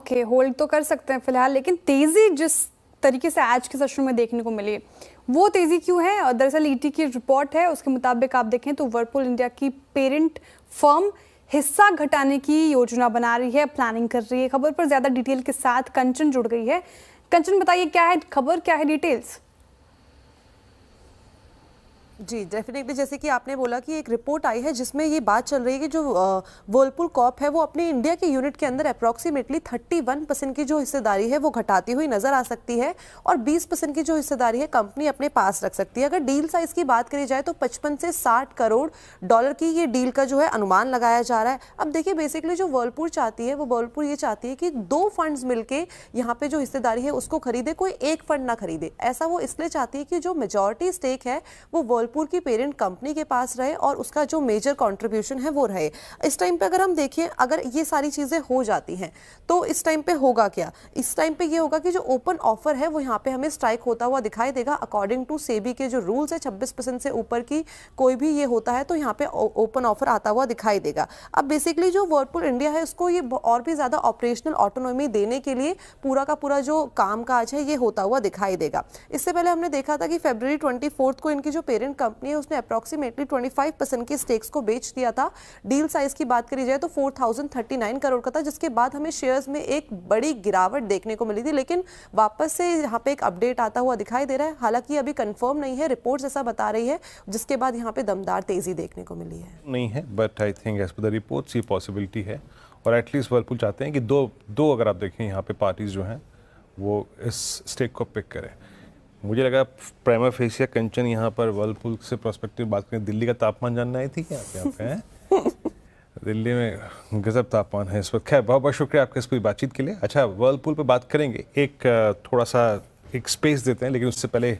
Okay, hold तो कर सकते हैं फिलहाल, लेकिन तेजी जिस तरीके से आज के सेशन में देखने को मिली, वो तेजी क्यों है? और दरअसल ईटी की रिपोर्ट है, उसके मुताबिक आप देखें तो वर्लपूल इंडिया की पेरेंट फर्म हिस्सा घटाने की योजना बना रही है, प्लानिंग कर रही है। खबर पर ज्यादा डिटेल के साथ कंचन जुड़ गई है। कंचन, बताइए क्या है खबर, क्या है डिटेल्स? जी डेफिनेटली, जैसे कि आपने बोला कि एक रिपोर्ट आई है जिसमें ये बात चल रही है कि जो वर्लपूल कॉर्प है वो अपनी इंडिया के यूनिट के अंदर अप्रॉक्सीमेटली 31% की जो हिस्सेदारी है वो घटाती हुई नजर आ सकती है और 20% की जो हिस्सेदारी है कंपनी अपने पास रख सकती है। अगर डील साइज की बात करी जाए तो 55 से 60 करोड़ डॉलर की ये डील का जो है अनुमान लगाया जा रहा है। अब देखिए, बेसिकली जो वर्लपूल चाहती है वो वर्लपूल ये चाहती है कि दो फंड्स मिलकर यहाँ पे जो हिस्सेदारी है उसको खरीदे, कोई एक फंड ना खरीदे। ऐसा वो इसलिए चाहती है कि जो मेजॉरिटी स्टेक है वो वर्लपूल की पेरेंट कंपनी के पास रहे और उसका जो मेजर कंट्रीब्यूशन है वो रहे। इस टाइम पे अगर हम देखें, अगर ये सारी चीजें हो जाती हैं तो इस टाइम पे होगा क्या? इस टाइम पे ये होगा कि जो ओपन ऑफर है वो यहाँ पे हमें स्ट्राइक होता हुआ दिखाई देगा। अकॉर्डिंग टू सेबी के जो रूल्स है, 26% से ऊपर की कोई भी ये होता है तो यहाँ पे ओपन ऑफर आता हुआ दिखाई देगा। अब बेसिकली जो वर्लपूल इंडिया है उसको ये और भी ज्यादा ऑपरेशनल ऑटोनॉमी देने के लिए पूरा का पूरा जो काम काज है ये होता हुआ दिखाई देगा। इससे पहले हमने देखा था कि फरवरी 24 को इनकी जो पेरेंट कंपनी है उसने अप्रॉक्सीमेटली 25% के स्टेक्स को बेच दिया था। डील साइज की बात करी जाए तो 4039 करोड़ का था, जिसके बाद हमें शेयर्स में एक बड़ी गिरावट देखने को मिली थी, लेकिन वापस से यहाँ पे एक अपडेट आता हुआ दिखाई दे रहा है। हालांकि अभी कंफर्म नहीं है, रिपोर्ट्स ऐसा बता रही है, जिसके बाद यहाँ पे दमदार तेजी देखने को मिली है। नहीं है, but I think as per the reports ये पॉसिबिलिटी है और एटलीस्ट वर्लपूल चाहते हैं कि दो अगर आप देखें यहाँ पे पार्टीज जो हैं वो इस स्टेक को पिक करें। मुझे लगा प्राइमा फेसिया कंचन यहाँ पर वर्लपूल से प्रोस्पेक्टिव बात करें। दिल्ली का तापमान जानना आई थी क्या आप यहाँ पे हैं? दिल्ली में गजब तापमान है इस वक्त। खैर, बहुत बहुत शुक्रिया आपके इस पूरी बातचीत के लिए। अच्छा, वर्लपूल पे बात करेंगे, एक थोड़ा सा एक स्पेस देते हैं, लेकिन उससे पहले